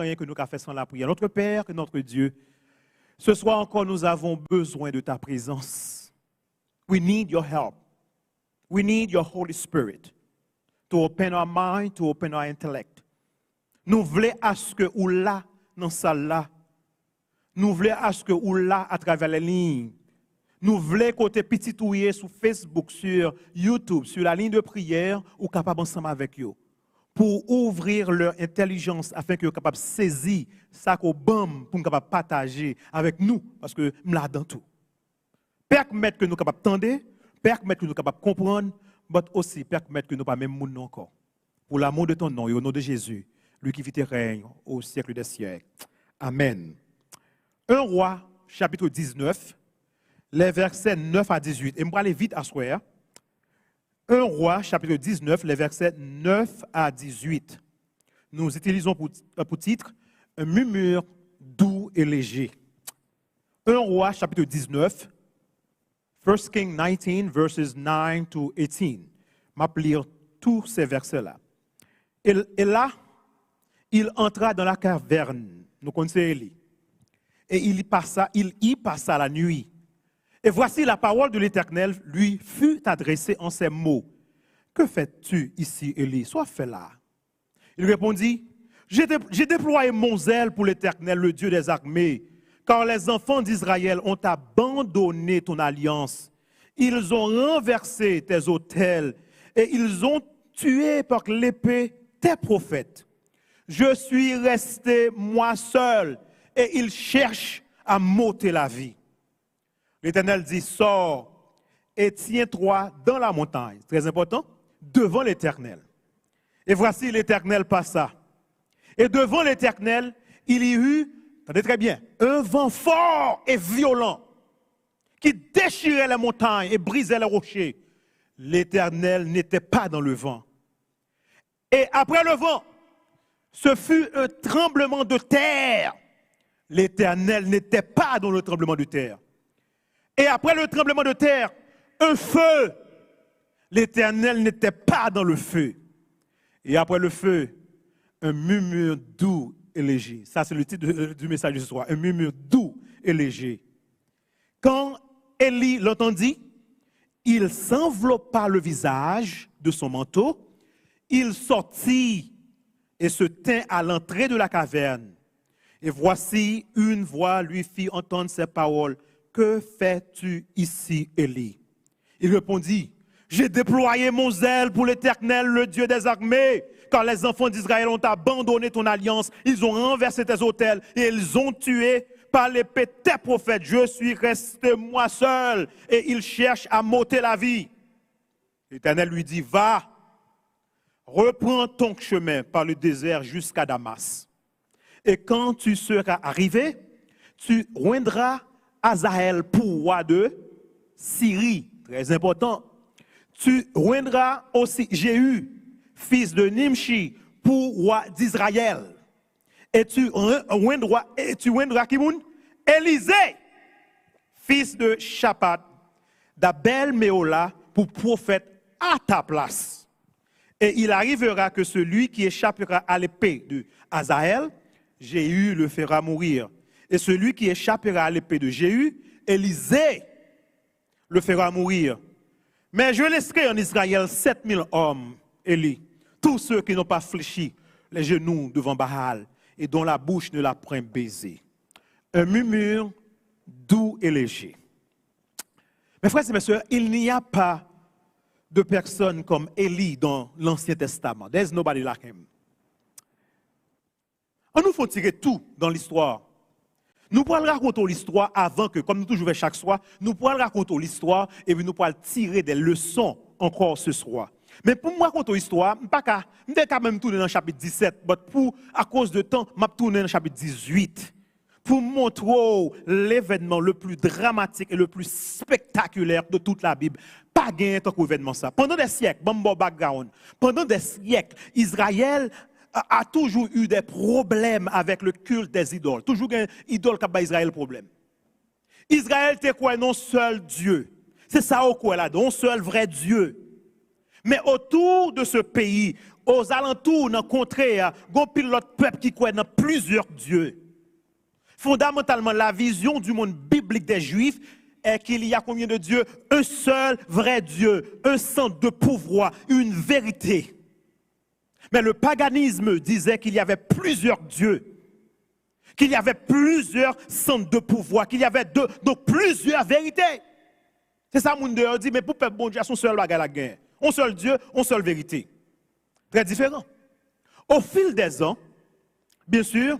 rien que nous qu'à faire sans la prière. Notre Père et notre Dieu, ce soir encore, nous avons besoin de ta présence. We need your help. We need your Holy Spirit to open our mind, to open our intellect. Nous voulons à ce que ou là, dans cette salle là, nous voulons à ce que ou là, à travers les lignes, nous voulons côté petit touyer sur Facebook, sur YouTube, sur la ligne de prière, ou capable ensemble avec eux, pour ouvrir leur intelligence afin qu'ils soient capables de saisir ça qu'on bam pour nous capable partager avec nous, parce que nous là dans tout. Permettre que nous capables d'entendre, permettre que nous capables de comprendre, mais aussi permettre que nous pas même monde encore. Pour l'amour de ton nom et au nom de Jésus, lui qui vit et règne au siècle des siècles. Amen. 1 Roi, chapitre 19, les versets 9 à 18. Et je vais aller vite à soir. 1 Roi, chapitre 19, les versets 9 à 18. Nous utilisons pour titre un murmure doux et léger. 1 Roi, chapitre 19, 1 King 19, verses 9 to 18. Je vais lire tous ces versets-là. Et là, il entra dans la caverne, nous connaissons Élie, et il y passa la nuit. Et voici la parole de l'Éternel lui fut adressée en ces mots. Que fais-tu ici, Élie? Sois fait là. Il répondit, j'ai déployé mon zèle pour l'Éternel, le Dieu des armées, car les enfants d'Israël ont abandonné ton alliance. Ils ont renversé tes autels et ils ont tué par l'épée tes prophètes. Je suis resté moi seul et ils cherchent à m'ôter la vie. L'Éternel dit, sors et tiens-toi dans la montagne. Très important, devant l'Éternel. Et voici l'Éternel passa. Et devant l'Éternel, il y eut, attendez très bien, un vent fort et violent qui déchirait les montagnes et brisait les rochers. L'Éternel n'était pas dans le vent. Et après le vent, ce fut un tremblement de terre. L'Éternel n'était pas dans le tremblement de terre. Et après le tremblement de terre, un feu. L'Éternel n'était pas dans le feu. Et après le feu, un murmure doux et léger. Ça, c'est le titre du message de ce soir. Un murmure doux et léger. Quand Élie l'entendit, il s'enveloppa le visage de son manteau. Il sortit et se tint à l'entrée de la caverne. Et voici, une voix lui fit entendre ces paroles. Que fais-tu ici, Élie? Il répondit, j'ai déployé mon zèle pour l'Éternel, le Dieu des armées, car les enfants d'Israël ont abandonné ton alliance, ils ont renversé tes autels et ils ont tué par l'épée tes prophètes. Je suis resté moi seul et ils cherchent à m'ôter la vie. L'Éternel lui dit, va, reprends ton chemin par le désert jusqu'à Damas. Et quand tu seras arrivé, tu oindras Azaël pour roi de Syrie. Très important. Tu oindras aussi Jéhu, fils de Nimshi, pour roi d'Israël. Et tu oindras Kimoun, Élisée, fils de Shaphat, d'Abel Méola, pour prophète à ta place. Et il arrivera que celui qui échappera à l'épée de Azaël, Jéhu le fera mourir. Et celui qui échappera à l'épée de Jéhu, Élisée le fera mourir. Mais je laisserai en Israël 7000 hommes, Élie, tous ceux qui n'ont pas fléchi les genoux devant Baal et dont la bouche ne l'a point baisé. Un murmure doux et léger. Mes frères et mes sœurs, il n'y a pas de personne comme Élie dans l'Ancien Testament. There's nobody like him. On nous faut tirer tout dans l'histoire. Nous pourrons raconter l'histoire avant que, comme nous toujours faisons chaque soir, nous pourrons raconter l'histoire et puis nous pourrons tirer des leçons encore ce soir. Mais pour moi raconter l'histoire, je ne vais pas même tourner dans le chapitre 17, mais à cause de temps, je vais tourner dans le chapitre 18 pour montrer l'événement le plus dramatique et le plus spectaculaire de toute la Bible. Pas gagné tant qu'événement ça. Pendant des siècles, pendant des siècles, Israël a toujours eu des problèmes avec le culte des idoles. Toujours un idole qui a Israël problème. Israël était quoi? Non seul Dieu. C'est ça au quoi là, un seul vrai Dieu. Mais autour de ce pays, aux alentours, dans le contraire, il y a pilote peuple qui croit dans plusieurs dieux. Fondamentalement, la vision du monde biblique des Juifs est qu'il y a combien de dieux? Un seul vrai Dieu, un centre de pouvoir, une vérité. Mais le paganisme disait qu'il y avait plusieurs dieux, qu'il y avait plusieurs centres de pouvoir, qu'il y avait donc plusieurs vérités. C'est ça, mon Dieu dit, mais pour peuple bon Dieu, son seul bagage la guerre. Un seul Dieu, une seule vérité. Très différent. Au fil des ans, bien sûr,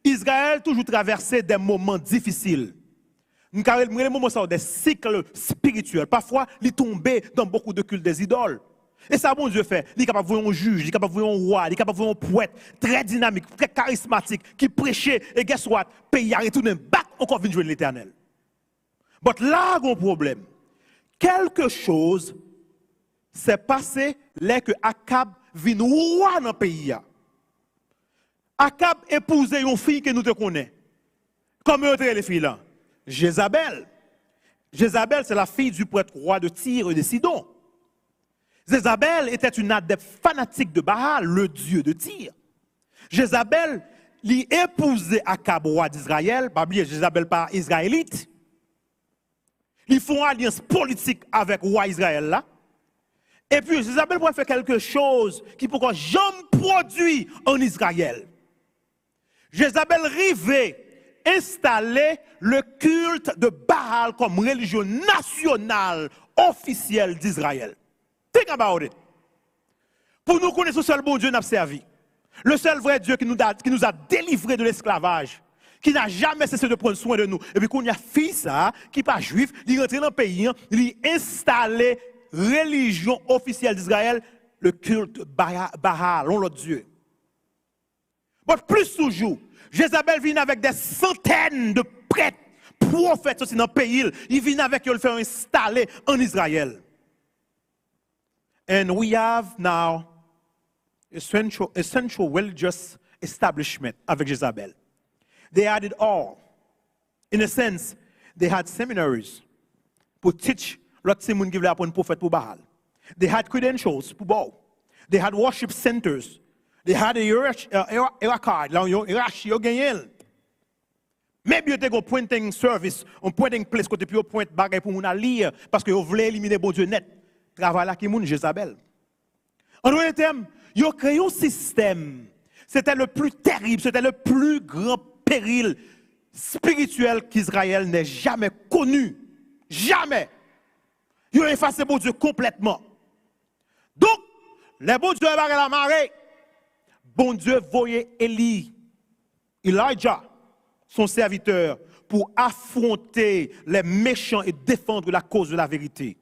Israël a toujours traversé des moments difficiles. Les moments sont des cycles spirituels. Parfois, il tombait dans beaucoup de cultes des idoles. Et ça, bon Dieu fait. Il est capable de voir un juge, il est capable de voir un roi, il est capable de voir un poète très dynamique, très charismatique, qui prêchait. Et guess what? Le pays a retourné back, encore venu jouer l'Éternel. Mais là, il y a un problème. Quelque chose s'est passé là que Akab vient roi dans le pays. Akab épousait une fille que nous te connaissons. Comment les filles là? Jézabel. Jézabel, c'est la fille du prêtre roi de Tyr et de Sidon. Jézabel était une adepte fanatique de Baal, le dieu de Tyr. Jézabel lui épousait Akab, roi d'Israël. Pas oublier, Jézabel pas israélite. Ils font alliance politique avec le roi Israël là. Et puis Jézabel pourrait faire quelque chose qui pourrait jamais produit en Israël. Jézabel rivait installer le culte de Baal comme religion nationale officielle d'Israël. Think about it. Pour nous connaître le seul bon Dieu nous a servi. Le seul vrai Dieu qui nous a délivrés de l'esclavage, qui n'a jamais cessé de prendre soin de nous. Et puis qu'on a fait ça, qui n'est pas juif, il rentre dans le pays, il a installé religion officielle d'Israël, le culte Baal, l'autre Dieu. Mais plus toujours, Jézabel vient avec des centaines de prêtres, prophètes aussi dans le pays. Il vient avec eux le faire installer en Israël. And we have now a central religious establishment avec Jézabel. They had it all. In a sense, they had seminaries to teach l'autre monde qui voulait apprendre prophète pour Baal. They had credentials pour Baal. They had worship centers. They had a hierarchy, hiérarchie, ils gagné. Maybe you take a pointing service, un pointing place côté puis point bagay pour moun lire parce que vous voulez éliminer bon Dieu net. Travail là qui moun Jézabel. En d'autres termes, ils ont créé un système. C'était le plus terrible, c'était le plus grand péril spirituel qu'Israël n'ait jamais connu. Jamais. Ils ont effacé bon Dieu complètement. Donc, les bon Dieu barré la marée. Bon Dieu voyait Elijah, son serviteur, pour affronter les méchants et défendre la cause de la vérité.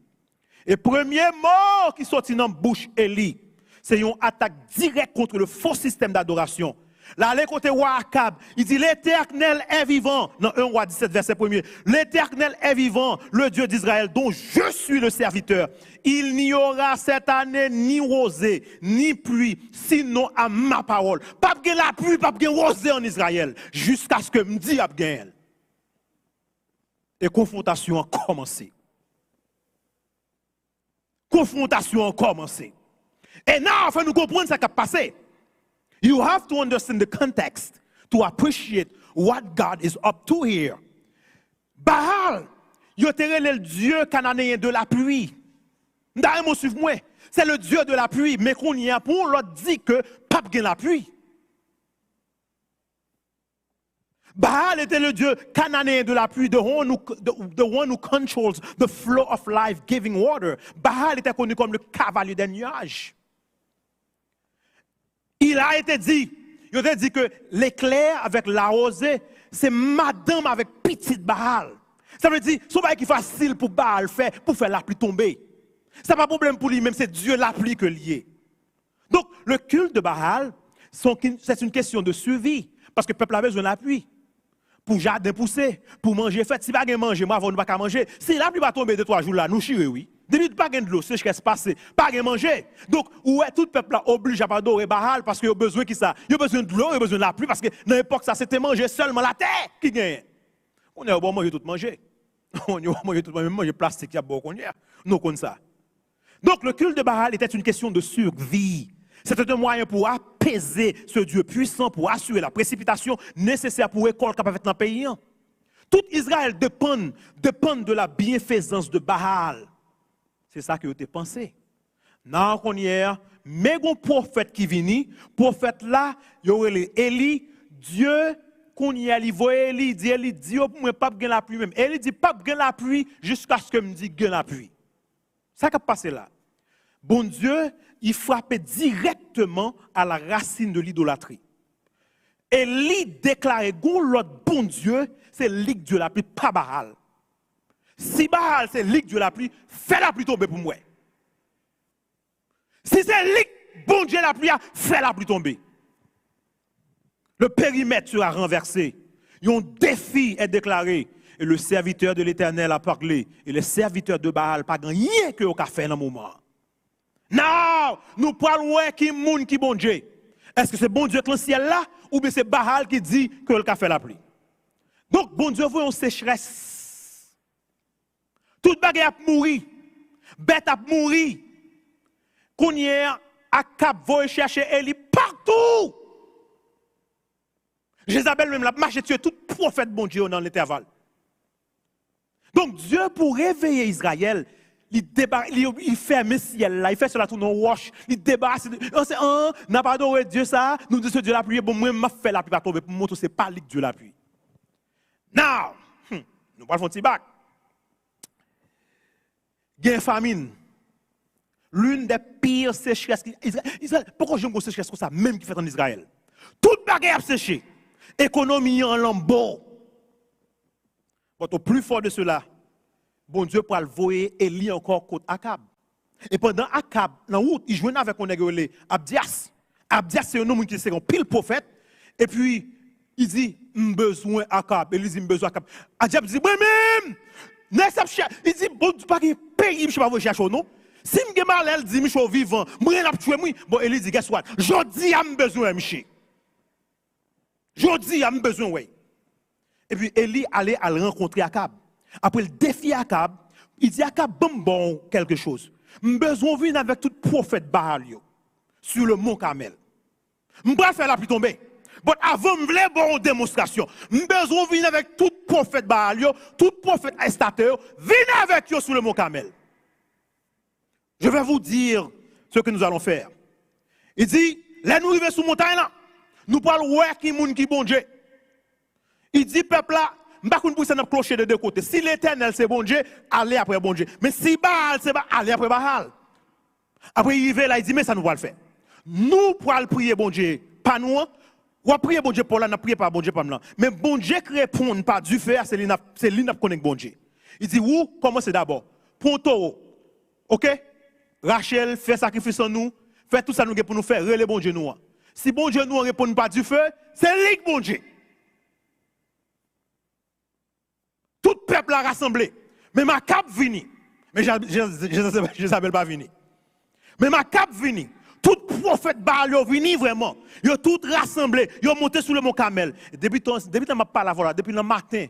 Et premier mot qui sortit dans la bouche Élie, c'est une attaque directe contre le faux système d'adoration. Là, les côté roi Akab, il dit l'Éternel est vivant. Dans 1 roi 17, verset 1er. L'Éternel est vivant, le Dieu d'Israël, dont je suis le serviteur. Il n'y aura cette année ni rosée, ni pluie, sinon à ma parole. Pas de la pluie, pas de rosée en Israël, jusqu'à ce que me dit Abgaël. Et confrontation a commencé. Confrontation a commencé. Et now, il faut nous comprendre ce qui a passé. You have to understand the context to appreciate what God is up to here. Baal, le dieu cananéen de la pluie. C'est le dieu de la pluie, mais qu'on y a pour l'autre dit que pas de la pluie. Baal était le dieu cananéen de la pluie, the one who controls the flow of life, giving water. Baal était connu comme le cavalier des nuages. Il a été dit que l'éclair avec la rosée, c'est madame avec petite Baal. Ça veut dire, ce n'est pas facile pour Baal pour faire la pluie tomber. Ce n'est pas un problème pour lui, même c'est Dieu la pluie que lié. Donc, le culte de Baal, c'est une question de survie. Parce que le peuple a besoin de la pluie. Pour jardin pousser, pour manger. Fait, si pas manger, moi, on ne va pas manger. Si la pluie va tomber 2-3 jours là, nous chirons, oui. Depuis pas de l'eau, c'est ce qui se passe, pas de manger. Donc, ouais, tout le peuple là oblige à adorer Baal parce qu'il a besoin de ça. Il a besoin de l'eau, il a besoin de la pluie parce que dans l'époque, ça c'était manger seulement la terre qui gagne. On est bon manger tout manger. On est bon manger tout manger, même manger plastique, il y a beaucoup qu'on y a. Nous comme ça. Donc, le culte de Baal était une question de survie. C'était un moyen pour apaiser ce Dieu puissant, pour assurer la précipitation nécessaire pour l'école capable dans le pays. Tout Israël dépend de la bienfaisance de Baal. C'est ça que vous avez pensé. Dans qu'on y est, mais un prophète qui vient, prophète là, il y aurait Élie, Dieu qu'on y a, il voit Élie, dit moi pas gagner la pluie même. Élie dit pas gagner la pluie jusqu'à ce que me dit gagner la pluie. Ça qui a passé là. Bon Dieu, il frappait directement à la racine de l'idolâtrie. Élie déclarait l'autre bon Dieu, c'est lui Dieu la pluie, pas Baal. Si Baal c'est lui Dieu la pluie, fais la pluie tomber pour moi. Si c'est lui bon Dieu la pluie, fais la pluie tomber. Le périmètre sera renversé. Un défi est déclaré. Et le serviteur de l'Éternel a parlé. Et le serviteur de Baal pas rien que au café dans le moment. Non, nous parlons qui moun qui bon Dieu. Est-ce que c'est bon Dieu qui est dans le ciel là ou bien c'est Baal qui dit que le café la pluie? Donc bon Dieu veut une sécheresse. Toute bagarre a mouru. Bête a mouru. Qu'on y est à Cap va chercher Élie partout. Jézabel même la marche tuer tout prophète bon Dieu dans l'intervalle. Donc Dieu pour réveiller Israël, il fait un ciel là, il fait cela tout dans wash, il débarrasse. On n'a pas adoré Dieu ça, nous disons Dieu la pluie, bon moi m'a fait la pluie pas tomber pour montrer c'est pas lui Dieu la pluie. Now, nous parlons de bac. Gain famine. L'une des pires sécheresses Israël. Pourquoi j'aime une sécheresse comme ça même qui fait en Israël? Toute bagarre a séché. Économie en lambeau. Au plus fort de cela, bon Dieu pour le voyer Élie encore contre Akab. Et pendant Akab, dans la route, il jouait avec un nègre Abdias. Abdias, c'est un homme qui est un pile prophète. Et puis, il dit, besoin Akab. Élie dit, besoin Akab. Abdias dit, moi-même, il dit, bon, tu pas pays, je ne sais pas vous chercher, non? Si je suis mal, elle dit, je suis vivant, je suis tué, bon, Élie dit, guess what? Je dis, j'ai besoin, Miché. Je dis, j'ai besoin, oui. Et puis, Élie allait à le rencontrer Akab. Après le défi Akab, il dit, Akab, bon, quelque chose. J'ai besoin de venir avec tout prophète Baal sur le mont Carmel. Je vais faire la pluie tomber. Mais avant, je voulais une démonstration. J'ai besoin de venir avec tout prophète Baal, tout prophète estateur, venez avec eux sur le mont Carmel. Je vais vous dire ce que nous allons faire. Il dit, là nous arrivons sur la montagne là, nous parlons ouais qui moun qui bon Dieu. Il dit peuple là, m'bakoun pour ça n'a clocher de deux côtés. Si l'Éternel c'est bon Dieu, allez après bon Dieu. Mais si Baal c'est Baal, allez après Baal. Après il va là, il dit mais ça nous va le faire. Nous pourrons prier bon Dieu, pas nous. Ou prier bon Dieu pour là, n'a prier pas bon Dieu pas là. Mais bon Dieu qui répond pas du fait, c'est lui n'a connecté bon Dieu. Il dit où commencez d'abord. Prends taureau. OK? Rachel fait sacrifice en nous, fait tout ça nous pour nous faire relais bon Dieu nous. Si bon Dieu nous répond pas du feu, c'est lui bon Dieu. Tout peuple a rassemblé. Mais ma cap vini. Mais Jézabel pas vini. Mais ma cap vini. Tout prophète Baal vini vraiment. Ils ont tout rassemblé. Ils ont monté sur le mont Carmel. Depuis que m'a parlé voilà, depuis le matin,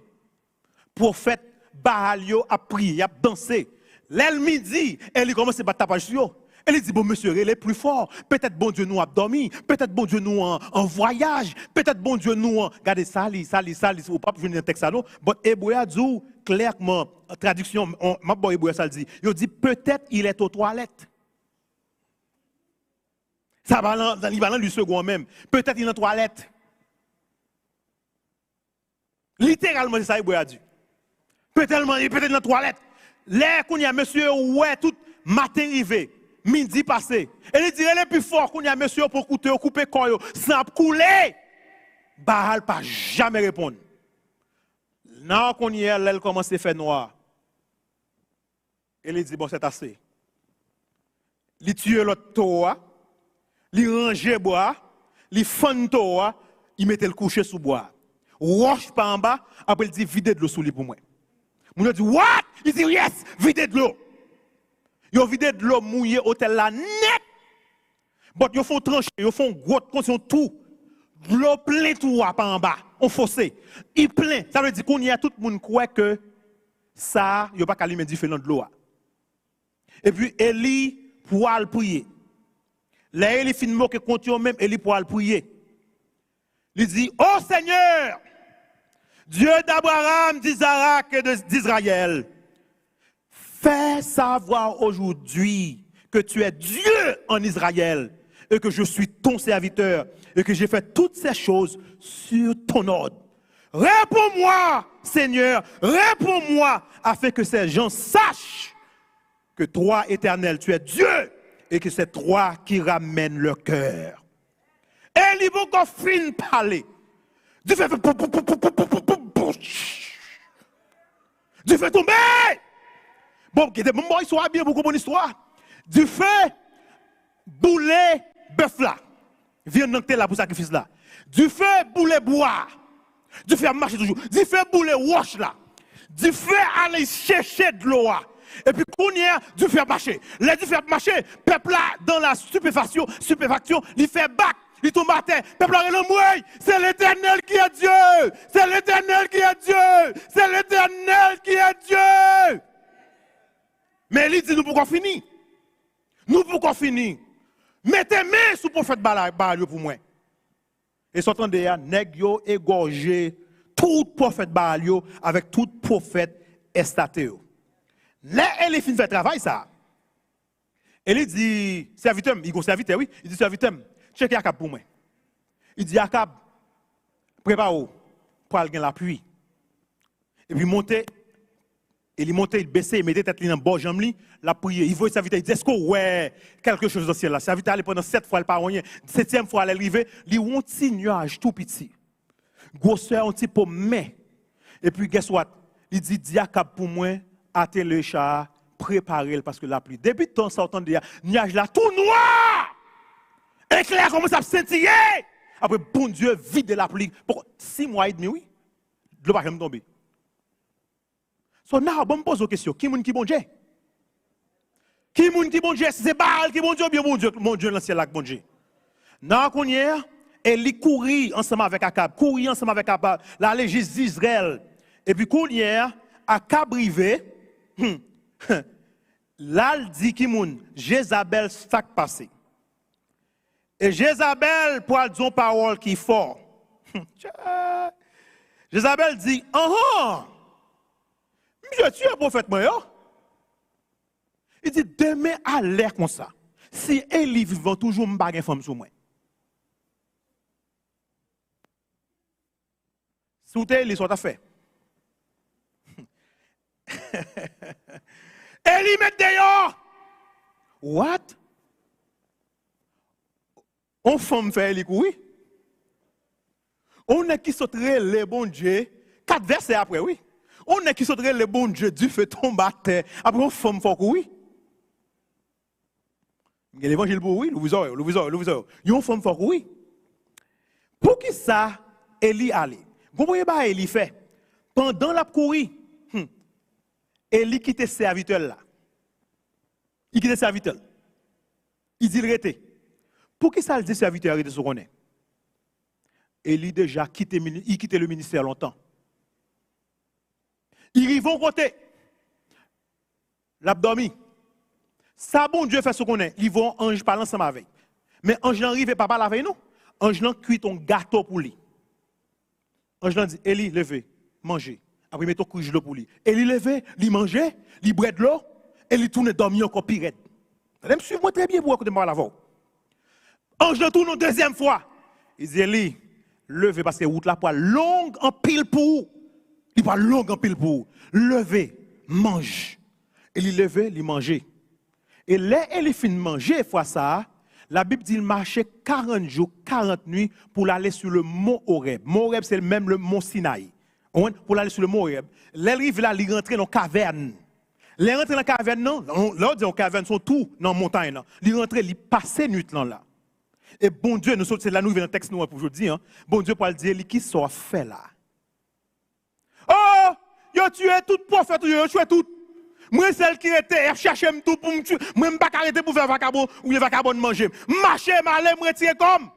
prophète Baal a prié, il a dansé. L'aile midi, elle commence à battre tapage sur eux. Elle dit, bon monsieur, elle est plus fort. Peut-être bon Dieu nous a dormi. Peut-être bon Dieu nous en voyage. Peut-être bon Dieu nous en... Regardez, sali. Ou pas venir un texte à nous. Bon, Hébreu a dit clairement, traduction, ma bon Hébreu ça le dit. Il dit, peut-être il est aux toilettes. Ça va dans l'Ibalan du second même. Peut-être il est aux toilettes. Littéralement, c'est ça Hébreu a dit. Peut-être il est dans les toilettes. L'air qu'on y a monsieur, ouais, tout matin arrivé. Midi passé. Et il dit, elle est plus fort qu'on y a monsieur pour couper corps, sans couler. Baal pas jamais répondre. Non, qu'on y est, elle commence à faire noir. Et il dit, bon, c'est assez. Il tue l'autre toa, il range bois, il fend toa, il met le coucher sous bois. Roche pas en bas, après il dit, videz de l'eau sous lui pour moi. Mon dit, what? Il dit, yes, videz de l'eau. Ils ont vidé de l'eau mouillée, hôtel là, net. But ils font trancher, ils font gros, ils tout. L'eau plein tout pas en bas, on fossé. Il plein. Ça veut dire qu'on y a tout le monde croit que ça, il n'y a pas qu'à lui mettre différent de l'eau. Et puis, Élie, pour aller prier. Là, il finit moquer contre eux-mêmes et il pourra le prier. Il dit, oh Seigneur, Dieu d'Abraham, d'Isaac et d'Israël, fais savoir aujourd'hui que tu es Dieu en Israël et que je suis ton serviteur et que j'ai fait toutes ces choses sur ton ordre. Réponds-moi, Seigneur, réponds-moi afin que ces gens sachent que toi, Éternel, tu es Dieu et que c'est toi qui ramènes leur cœur. Et il va encore finir parler. Dieu fait Dieu fait tomber. Bon, bon histoire bien, beaucoup bonne histoire. Du feu boulet bœuf là. Viens dans là pour sacrifice là. Du feu boulet bois. Du feu marcher toujours. Du feu boulet wash là. Du feu aller chercher de l'eau. Et puis qu'on y a du feu marcher. Les du feu marcher, peuple là dans la stupéfaction, il fait bac. Il tombe à terre, peuple là mouille. C'est l'Éternel qui est Dieu. C'est l'Éternel qui est Dieu. C'est l'Éternel qui est Dieu. Mais il dit, nous pouvons finir. Nous pouvons finir. Mettez main sous le prophète Baal pour moi. Et sortant de là, nèg yo égorgé tout prophète Baal avec tout prophète estaté. Là, elle fin fait travail ça. Elle dit, serviteur, il go serviteur, oui. Il dit, serviteur, check Yakab pour moi. Il dit, Yakab, prépare-vous pour aller la pluie. Et puis monter. Il montait, il baissait, il mettait tête dans le bord jambe, la prière. Il voit sa vie, il dit, est-ce que ouais, quelque chose dans le ciel là. Sa vie allait pendant 7 fois, elle pas rien. 7e fois, elle est arrivée, il y a un petit nuage tout petit. Grosseur, un petit peu mais. Et puis, guess what? Il dit, Diakab pour moi, hâtez le chat, préparez-le parce que la pluie. Depuis le temps, ça entend dire, nuage là, tout noir! Éclair commence à scintiller! Après, bon Dieu, vide la pluie. Pour 6 mois et demi, oui. Le va jamais tomber. So now, bon, me pose une question. Qui est bon Dieu? Qui est bon Dieu? C'est Baal qui est bon Dieu ou bien bon Dieu dans le ciel là, bon Dieu? Nan qu'on y est, elle courit ensemble avec Akab, courir ensemble avec Akab, la légiste d'Israël. Et puis qu'on y est, Akab rivé, là, il dit qui moun, Jézabel stack passé. Et Jézabel, pour dire une parole qui est fort. Jézabel dit, Monsieur, tu es prophète, moi. Il dit, demain à l'air comme ça. Si Élie vivant toujours, je ne vais pas femme sur moi. Si vous êtes Élie, ça t'a fait. Élie met dehors. What? On femme fait Élie, oui. On est qui sauterait les bons dieux. 4 versets après, oui. On est qui sauterait le bon Dieu, Dieu fait tomber à terre. Après, on femme fort, oui. Il y a l'évangile pour oui, le viseur. Il y a une femme fort, oui. Pour qui ça, Élie allait? Vous voyez pas, Élie fait. Pendant la courir, Élie quitte serviteur là. Il quitte serviteur. Il dit le rete. Pour qui ça, le dit serviteur arrêté sur qu'on est? Élie déjà quitté le ministère longtemps. Ils vont côté. L'abdomen. Ça, bon Dieu fait ce qu'on est. Ils vont ange parler ensemble avec. Mais ange n'arrive pas parler avec nous. Ange n'a cuit ton gâteau pour lui. Ange n'a dit, Élie, levez, mangez. Après, mettez ton couche de l'eau pour lui. Élie, levez, lui manger, lui boit de l'eau, et lui tourne dormir encore pire. Vous allez me suivre très bien pour écouter moi l'avant. Ange n'a tourne une deuxième fois. Il dit, Élie, levez parce que route là pas longue en pile pour. Il pas long en pile pour. Lever, mange. Et il lever, il manger. Et là, il finit de manger, fois ça, la Bible dit qu'il marchait 40 jours, 40 nuits pour aller sur le mont Horeb. Mont Horeb, c'est même le mont Sinaï. Pour aller sur le mont Horeb. Là, il rentre dans la caverne. Les rentrent dans la caverne, non, là, les cavernes sont tout dans la montagne. Il rentre, il passe nuit là. Et bon Dieu, nous sommes, c'est là, nous venons dans le texte pour aujourd'hui. Bon Dieu, pour le dire, qui soit fait là. Oh, yo tué tout prophète, yo tué tout. Moi, celle qui était, chercher tout pour me tuer. Moi, je ne vais pas arrêter pour faire vacabon ou le vacabon de manger. Marcher, m'aller, me retirer comme.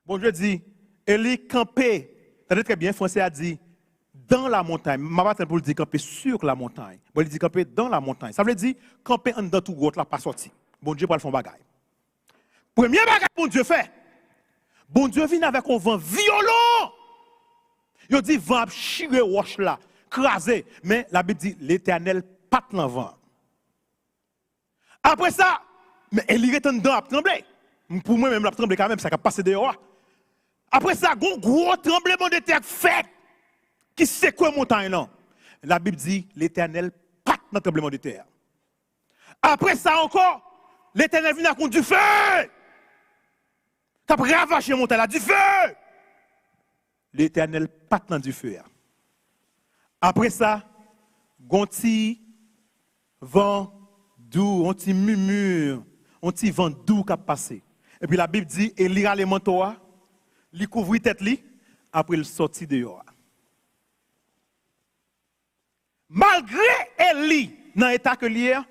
Bon Dieu dit, Élie campé. T'as très bien, français a dit, dans la montagne. Je ne vais pas dire camper sur la montagne. Bon, il dit camper dans la montagne. Ça veut dire camper en dedans tout gros, là, pas sorti. bon Dieu pour le faire bagaille. Premier bagaille bon Dieu fait. Bon Dieu vient avec un vent violent. Il dit vent chire roche là, crasé, mais la Bible dit l'Éternel pas dans vent. Après ça, mais il est dedans à trembler. Pour moi même la trembler quand même ça a passé dehors. Après ça, un gros tremblement de terre fait qui secoue la montagne là. La Bible dit l'Éternel pas dans tremblement de terre. Après ça encore, l'Éternel vient avec du feu. T'as ravagé mon là, du feu. L'Éternel pas dans du feu. Après ça, gonti vent doux, on petit murmure, on petit vent doux qui a passé. Et puis la Bible dit, il lira les manteaux, il couvrit tête li, après il sortit dehors. Malgré Élie, dans l'état que l'hier,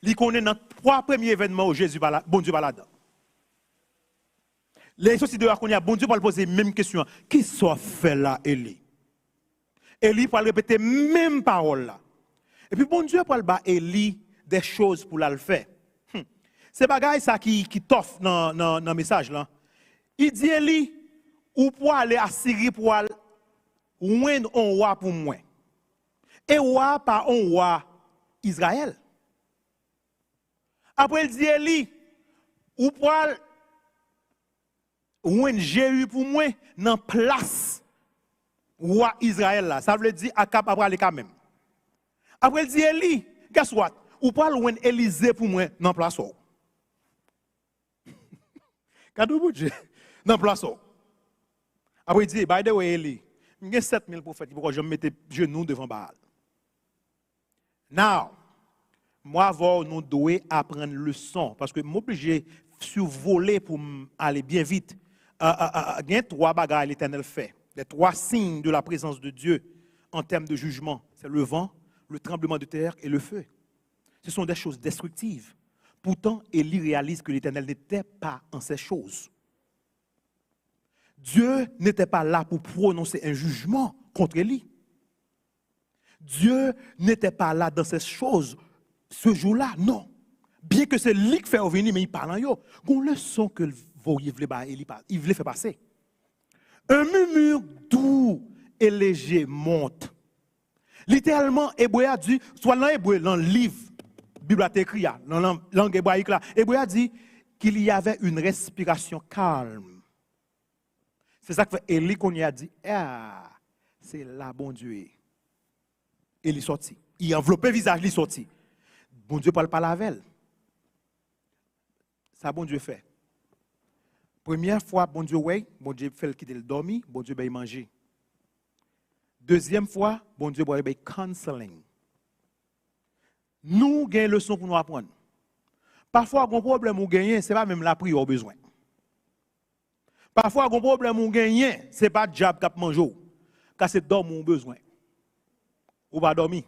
il connaît dans 3 premiers événements où Jésus bon Dieu balade. Les sorties dehors qu'on y a, bon Dieu va poser la même question. Qui soit fait là, Élie? Élie va répéter même parole là. Et puis bon Dieu va le Élie des choses pour le faire. C'est bagaille ça qui t'offre dans le message là. Il dit Élie, ou pour aller à Syrie pour aller oindre un roi pour moi. Et roi pas un roi Israël. Après il dit Élie, ou pour aller oindre Jéhu pour moi dans place roi Israël là. Ça veut dire Akab après aller quand même. Après il dit Élie, guess what? Ou pas loin Élisée pour moi dans place. Cadeau pour Dieu dans place. Après il dit by the way Élie, il y a 7000 prophètes pourquoi je me mettais genoux devant Baal. Now, moi nous devons apprendre leçon parce que m'obligé survoler pour aller bien vite. Il y a 3 bagages l'Éternel fait. Les 3 signes de la présence de Dieu en termes de jugement, c'est le vent, le tremblement de terre et le feu. Ce sont des choses destructives. Pourtant, Élie réalise que l'Éternel n'était pas en ces choses. Dieu n'était pas là pour prononcer un jugement contre Élie. Dieu n'était pas là dans ces choses ce jour-là, non. Bien que c'est lui qui fait revenir, mais il parle en yo. Une leçon que il voulait faire passer. Un murmure doux et léger monte. Littéralement, Hébreu a dit, soit dans Hébreu, dans le livre, la Bible a écrit, dans la langue hébraïque là, Hébreu a dit qu'il y avait une respiration calme. C'est ça que Élie qu'on y a dit, ah, c'est là bon Dieu. Et il est sorti. Il a enveloppé le visage, il est sorti. Bon Dieu parle pas la veille. Ça bon Dieu fait. Première fois, bon Dieu, ouais, bon Dieu fait le quitter le dormir, bon Dieu va manger. Deuxième fois, bon Dieu va counseling. Nous avons une leçon pour nous apprendre. Parfois, un problème ou gagner, ce n'est pas même la prière au besoin. Parfois, un problème ou gagner, ce n'est pas le diable qui a mangé, car c'est dormir au besoin. Ou pas dormir.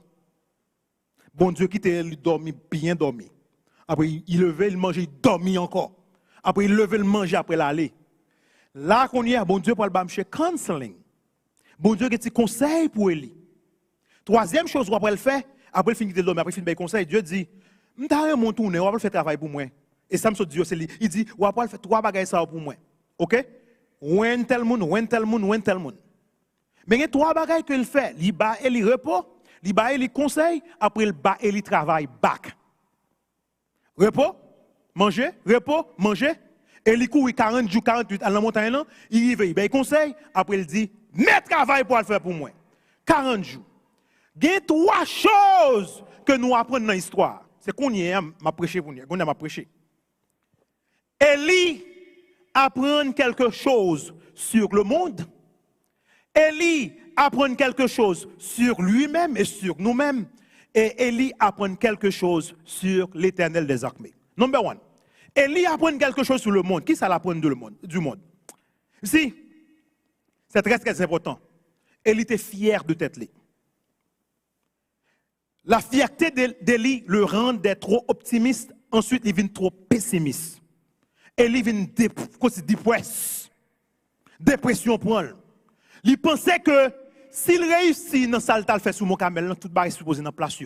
Bon Dieu qui t'a dormi, bien dormi. Après, il levait, il mangeait, il dormit encore. Après, il levait, il mangeait après l'aller. Là qu'on y a, bon Dieu pour le bâcher counseling. Bon Dieu qui a des conseils pour lui. Troisième chose, après le fait, après il finit de dormir, après il finit de conseil, Dieu dit, m'ta mon tourner, on va faire travail pour moi. Et ça me dit, il dit, on va faire 3 bagages ça pour moi. OK? When tel monde, when tel monde, when tel monde. Mais il y a 3 bagages qu'il fait, il bat et il repos, il bat et il conseil, après il bat et il travaille back. Repos, manger, repos, manger. Et il court 40 jours, 48 à la montagne là, il arrive, il bat conseil, après il dit, mets travail pour le faire pour moi. 40 jours. Il y a 3 choses que nous apprenons dans l'histoire. C'est qu'on y est, m'a prêché pour nous, qu'on m'a prêché. Élie apprend quelque chose sur le monde. Élie apprend quelque chose sur lui-même et sur nous-mêmes. Et Élie apprend quelque chose sur l'Éternel des armées. Number 1. Élie apprend quelque chose sur le monde. Qui ça l'apprend du monde? Si, c'est très très important. Élie était fier de tête. La fierté d'Élie le rend d'être trop optimiste. Ensuite, il devient trop pessimiste. Élie vient dépression pour elle. Il pensait que s'il réussit dans ça, il fait sous mon camel, tout va supposé dans place.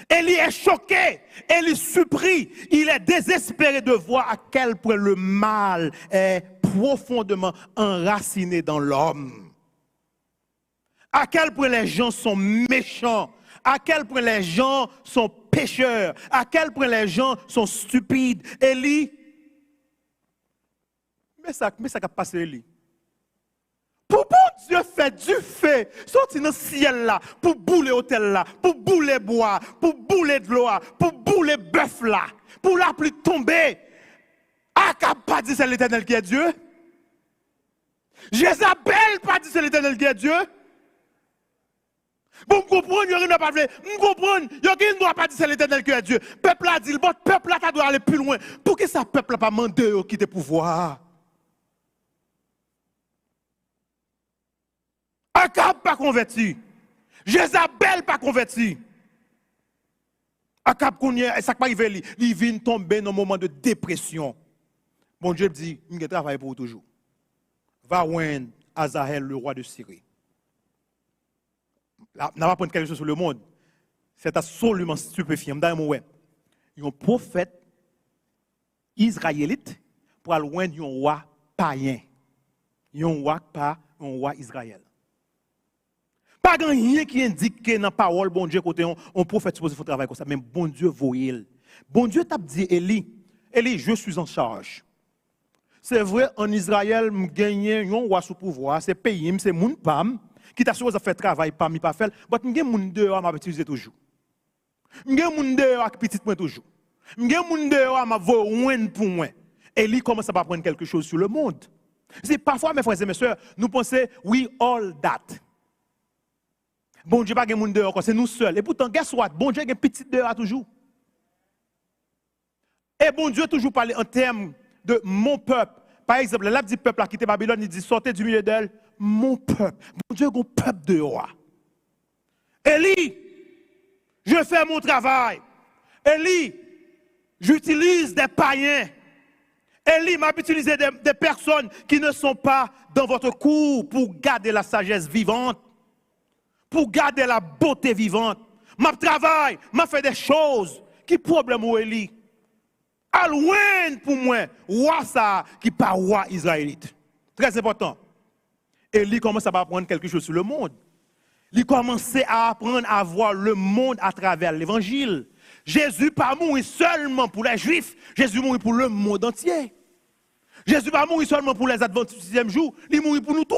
Élie est choqué, Élie surpris, il est désespéré de voir à quel point le mal est profondément enraciné dans l'homme. À quel point les gens sont méchants, à quel point les gens sont pécheurs, à quel point les gens sont stupides. Élie, mais ça a passé Élie. Pour bon Dieu fait du feu, sorti dans le ciel là, pour bouler l'hôtel là, pour bouler bois, pour bouler de l'eau, pour bouler bœuf là, pour la pluie tomber. Akab pas dit c'est l'Éternel qui est Dieu. Jézabel pas dit c'est l'Éternel qui est Dieu. Bon, vous comprenez, il n'y a pas de vous comprenez, il n'y a pas dit c'est l'Éternel qui est Dieu. Peuple a dit, le peuple là doit aller plus loin. Pour que ça peuple n'a pas demandé de quitter le pouvoir? Akab pas converti. Jézabel pas converti. Akab connaît, ça pas arrivé, il vient tomber dans un moment de dépression. Bon Dieu dit, il va travailler pour toujours. Va oindre Azaël, le roi de Syrie. Là, on va prendre quelque chose sur le monde. C'est absolument stupéfiant. Il y a un prophète israélite pour aller oindre un roi païen. Il y a un roi pas un roi Israël. Pas rien qui indique que dans la parole, bon Dieu, côté on prophète supposé faire travail comme ça, mais bon Dieu voyait. Bon Dieu t'a dit, Élie, je suis en charge. C'est vrai, en Israël, je gagne un roi sous pouvoir, c'est pays, c'est mon pam, qui t'a supposé faire travail, pas mi pas faire, mais je gagne mon dehors, je vais utiliser toujours. Je gagne mon dehors avec petit point toujours. Je gagne mon dehors, je vais voir pour moi. Élie commence à prendre quelque chose sur le monde. C'est parfois, mes frères et mes sœurs, nous pensons, we all that. Bon Dieu, pas de monde dehors, c'est nous seuls. Et pourtant, guess what? Bon Dieu, il y a un petit dehors toujours. Et bon Dieu, toujours parler en termes de mon peuple. Par exemple, là, dit peuple a quitté Babylone, il dit sortez du milieu d'elle, mon peuple. Bon Dieu, il y a un peuple dehors. Élie, je fais mon travail. Élie, j'utilise des païens. Élie m'a utilisé des personnes qui ne sont pas dans votre cour pour garder la sagesse vivante. Pour garder la beauté vivante. Ma travail, m'a fait des choses. Qui problème ou Élie? À loin pour moi, roi ça qui pas roi israélite. Très important. Élie commence à apprendre quelque chose sur le monde. Il commence à apprendre à voir le monde à travers l'évangile. Jésus pas mourir seulement pour les Juifs, Jésus mourit pour le monde entier. Jésus pas mourir seulement pour les adventistes du 6e jour, il mourit pour nous tous.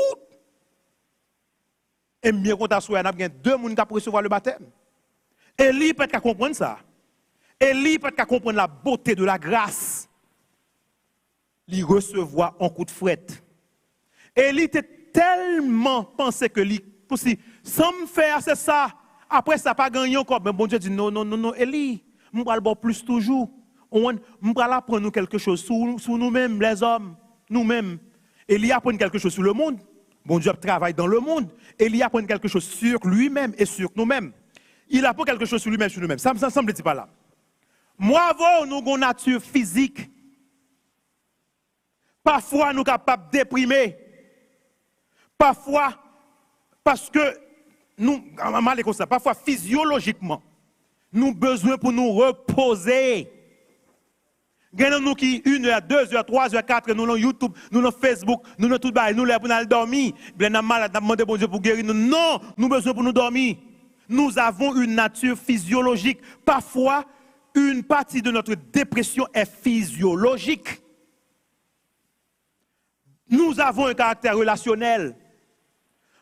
Et bien qu'on t'a souhaité, il y a deux personnes qui ont recevoir le baptême. Élie peut-être comprendre ça. Élie peut-être comprendre la beauté de la grâce. Il recevoir un coup de fouette. Élie était tellement pensé que lui, sans me faire, c'est ça. Après ça, pas gagné encore. Mais bon Dieu dit non, Élie, je vais le plus toujours. Je vais apprendre quelque chose sur nous-mêmes, les hommes, nous-mêmes. Élie apprend quelque chose sur le monde. Bon Dieu travaille dans le monde. Élie apprend quelque chose sur lui-même et sur nous-mêmes. Il apprend quelque chose sur lui-même, sur nous-mêmes. Ça me semble pas là. Moi, avant, nous avons une nature physique. Parfois, nous sommes capables de déprimer. Parfois, parce que nous, parfois physiologiquement, nous avons besoin pour nous reposer. Nous qui 1 heure, 2 heures, 3 heures, 4 heures, nous avons YouTube, nous avons Facebook, nous avons tout ça, nous avons pour dormir. Nous avons malade, nous avons demandé bon Dieu pour guérir nous. Non, nous avons besoin pour nous dormir. Nous avons une nature physiologique. Parfois, une partie de notre dépression est physiologique. Nous avons un caractère relationnel.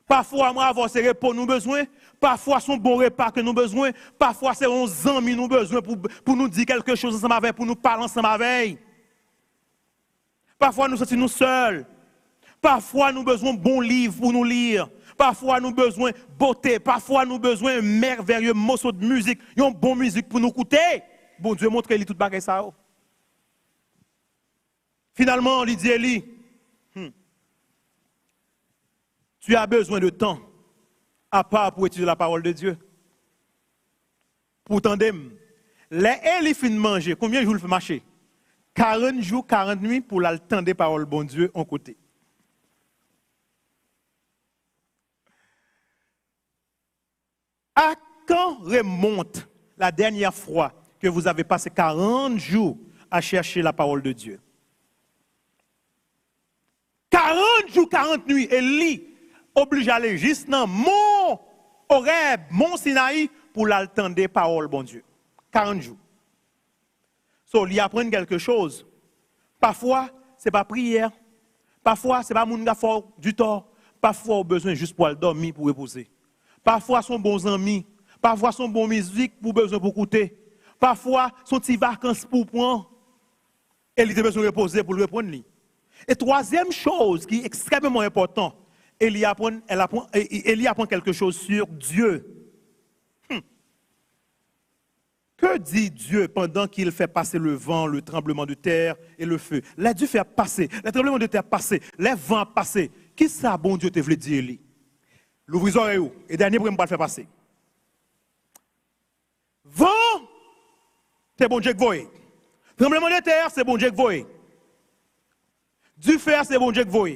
Parfois, nous avons ces repos nous besoin. Parfois, son bon repas que nous besoin. Parfois, c'est 11 amis nous besoin pour nous dire quelque chose ensemble avec, pour nous parler ensemble avec. Parfois, nous sentons nous seuls. Parfois, nous besoin de bons livres pour nous lire. Parfois, nous besoin de beauté. Parfois, nous besoin de merveilleux morceaux de musique. Une bonne musique pour nous écouter. Bon Dieu montre qu'il tout bagay ça. Finalement, il dit Élie, tu as besoin de temps à part pour étudier la parole de Dieu. Pourtant, les Élie fin manger, combien de jours il fait marcher? 40 jours, 40 nuits pour l'attendre des paroles bon Dieu en côté. À quand remonte la dernière fois que vous avez passé 40 jours à chercher la parole de Dieu? 40 jours, 40 nuits, Élie oblige à aller juste dans mon Horeb, mon Sinaï, pour l'attendre des paroles, bon Dieu. 40 jours. So, il apprend quelque chose. Parfois, ce n'est pas prière. Parfois, ce n'est pas mon gars fort du tort. Parfois, on a besoin juste pour dormir, pour reposer. Parfois, son bons amis. Parfois, son bon musique pour besoin pour écouter. Parfois, son petit vacances pour prendre. Et il a besoin de reposer pour le reprendre. Et troisième chose qui est extrêmement importante, Élie apprend quelque chose sur Dieu. Que dit Dieu pendant qu'il fait passer le vent, le tremblement de terre et le feu? Là, Dieu fait passer, le tremblement de terre passer, les vents passer. Qui ça, bon Dieu, te voulait dire, Élie? L'ouvre les oreilles, et dernier, pour ne pas le faire passer. Vent, c'est bon Dieu qui voit. Tremblement de terre, c'est bon Dieu qui voit. Du feu, c'est bon Dieu qui voit.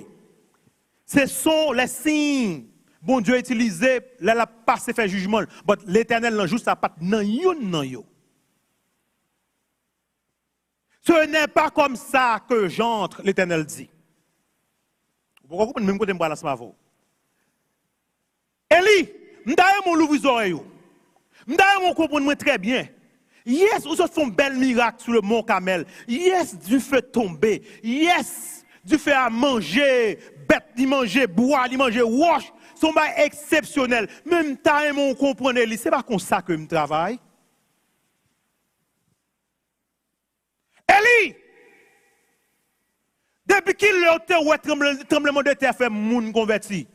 Ce sont les signes. Bon Dieu a utilisé, là, la passé fait jugement. Mais l'Éternel n'a juste pas nan yo. Ce n'est pas comme ça que j'entre, l'Éternel dit. Pourquoi vous même côté me ce matin? Élie, m'daye mon l'ouvrir les oreilles. M'daye mon comprendre très bien. Yes, vous font un bel miracle sur le mont Carmel. Yes, du feu tombé. Yes, du feu à manger, bête d'y manger, boire, d'y manger, wash. Son bail exceptionnel. Même temps, on comprend, c'est pas comme ça que je travaille. Élie, depuis qu'il a eu tremblement de terre, fait moun converti.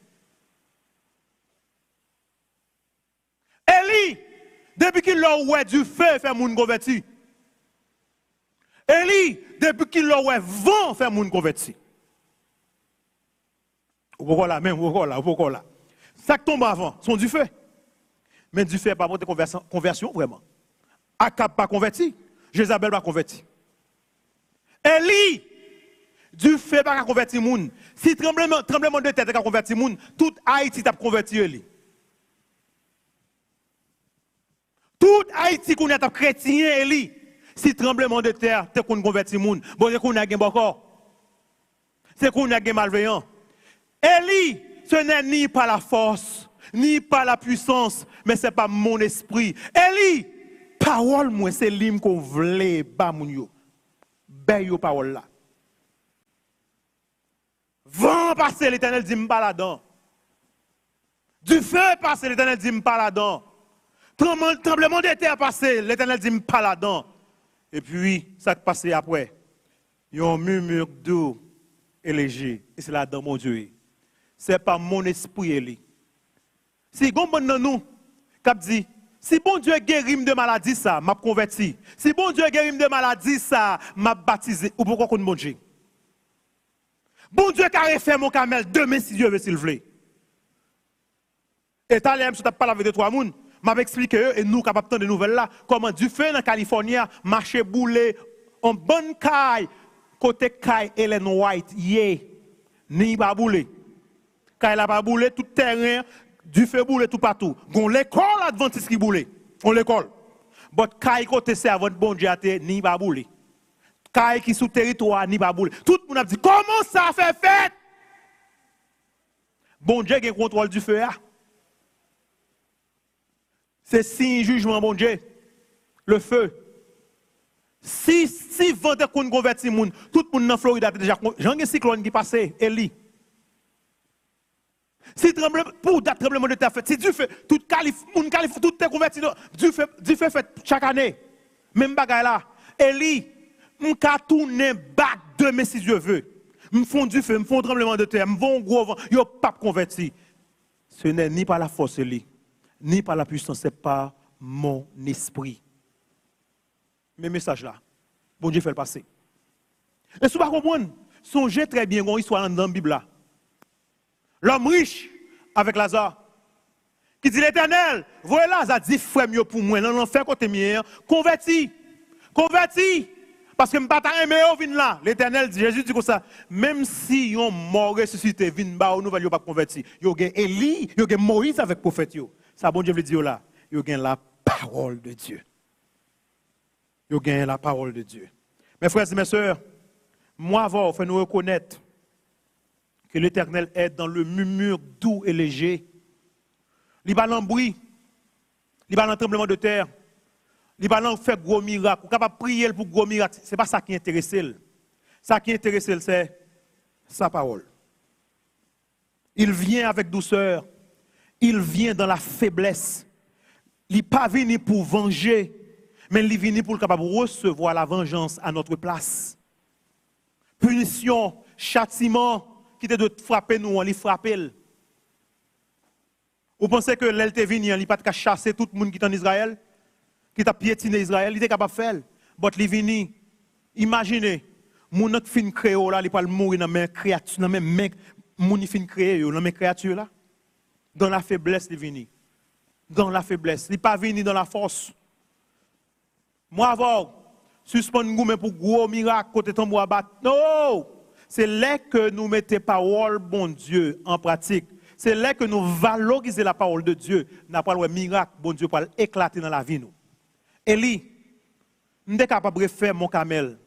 Élie, depuis qu'il a eu du feu, fait moun converti. Élie, depuis qu'il a eu vent, fait moun converti. Pourquoi là, même, pourquoi là? Ça qui tombe avant, sont du feu. Mais du feu, pas pour conversion, vraiment. Akab pas converti, Jézabel pas converti. Élie, du feu pas converti moun. Si tremblement de terre a converti moun, tout Haïti t'a converti Élie. Tout Haïti qu'on a chrétien Élie. Si tremblement de terre t'a converti moun, bon c'est qu'on a gagné encore. C'est qu'on a gagné malveillant. Élie, ce n'est ni par la force, ni par la puissance, mais c'est pas mon esprit. Élie, parole moi c'est l'hymne qu'on voulait ba moun yo. Beyo parole là. Vent passer, l'Éternel dit m'pas là-dedans. Du feu passer, l'Éternel dit m'pas là-dedans. Tremblement de terre passer, l'Éternel dit m'pas là-dedans. Et puis, ça qui passe après, il y a un murmure doux et léger. Et c'est là-dedans, mon Dieu. Ce n'est pas mon esprit, Élie. Si bon dans nous, qui dit, si bon Dieu guérit de maladie, ça, m'a converti. Si bon Dieu guérit de maladie, ça, m'a baptisé. Ou pourquoi qu'on bon Dieu? Bon Dieu qui a refait mon camel demain si Dieu veut s'il veut. Et t'as l'air, je t'ai parlé avec deux, trois personnes, m'a expliqué, et nous, capables de nouvelles là, comment du feu dans Californie, marché boulé, en bonne caille, côté caille Ellen White, ni pas boulé. Caille la pas boulé, tout terrain, du feu boulé tout partout. Gon l'école adventiste qui boulé. On l'école. But caille côté servant bon Dieu ni pas boulé. Caille qui sous territoire ni pas boulé. Tout le monde a dit comment ça fait fait? Bon Dieu qui contrôle du feu. C'est signe jugement bon Dieu. Le feu. Si vent de qu'on converti moun, tout le monde dans Floride a déjà j'en ai cyclone qui passait Élie. Si tremblement de terre fait, si Dieu fait, tout est converti, Dieu fait fait chaque année. Même bagaille là. Élie, m'ka tourner back demain si Dieu veut. M'font du feu, m'font tremblement de terre, m'vont gros vent, yo pas converti. Ce n'est ni par la force Élie, ni par la puissance, c'est par mon esprit. Mes messages là, bon Dieu fait le passer. Et si vous ne comprenez pas, songez très bien une histoire dans la Bible là. L'homme riche avec Lazare, qui dit l'Éternel, voyez Lazare, dit frère mieux pour moi, dans l'enfer côté mien, converti, parce que je ne pas aimer au vin là. L'Éternel dit, Jésus dit comme ça, même si yon mort ressuscité, vin ba ou nouvelle, yon pas converti. Yon gen Élie, yon gen Moïse avec prophète yo. Ça bon Dieu veut dire là, yon gen la parole de Dieu. Vous gagnez la parole de Dieu. Mes frères et mes sœurs, moi avant, il faut nous reconnaître que l'Éternel est dans le murmure doux et léger. Il va dans le bruit, il va dans le tremblement de terre, il va dans faire gros miracles. Vous êtes capable de prier pour gros miracles. Ce n'est pas ça qui intéresse. Ça qui intéresse, c'est sa parole. Il vient avec douceur. Il vient dans la faiblesse. Il n'est pas venu pour venger, mais il est venu pour capable recevoir la vengeance à notre place. Punition, châtiment, qui était de frapper nous, on les frappe. Vous pensez que l'elle était venu, il n'a pas chasser tout le monde qui est en Israël, qui t'a piétiné Israël, il était capable de faire. Mais il est venu. Imaginez, mon autre fin créole là, il pas mourir dans mes créatures, dans mes mains, mon fin créé dans mes créatures là. Dans la faiblesse, il est venu. Dans la faiblesse, il n'est pas venu dans la force. Moi avant, suspendre nous pour gros miracle côté tambour à battre. Non! C'est là que nous mettons parole, bon Dieu, en pratique. C'est là que nous valorisons la parole de Dieu. Nous n'avons pas le miracle, bon Dieu, pour éclater dans la vie. Élie, je suis capable de faire mon camel.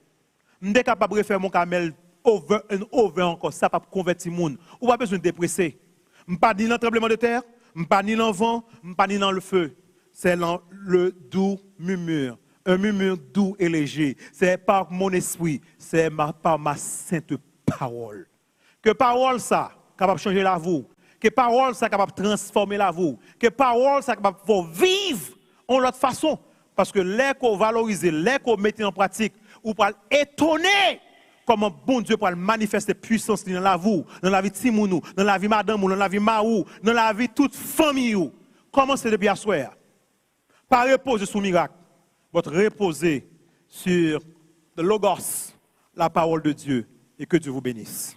Je suis capable de faire mon camel over and over encore. Ça pas convertir le monde. Ou pas besoin de dépresser. Je ne suis pas ni dans le tremblement de terre, je ne suis pas ni dans le vent, je ne suis pas ni dans le feu. C'est dans le doux murmure. Un murmure doux et léger. C'est par mon esprit, c'est par ma sainte parole. Que parole ça, capable de changer la vie. Que parole ça, capable de transformer la vie. Que parole ça, capable de vivre en l'autre façon. Parce que l'écho valorisé, l'écho mettre en pratique, ou pour étonner comment bon Dieu peut manifester puissance dans la vie, dans la vie de Timounou, dans la vie de madame, dans la vie de Maou, dans la vie de toute famille. Comment c'est depuis à soir? Pas reposer sur le miracle, mais reposer sur le Logos, la parole de Dieu, et que Dieu vous bénisse.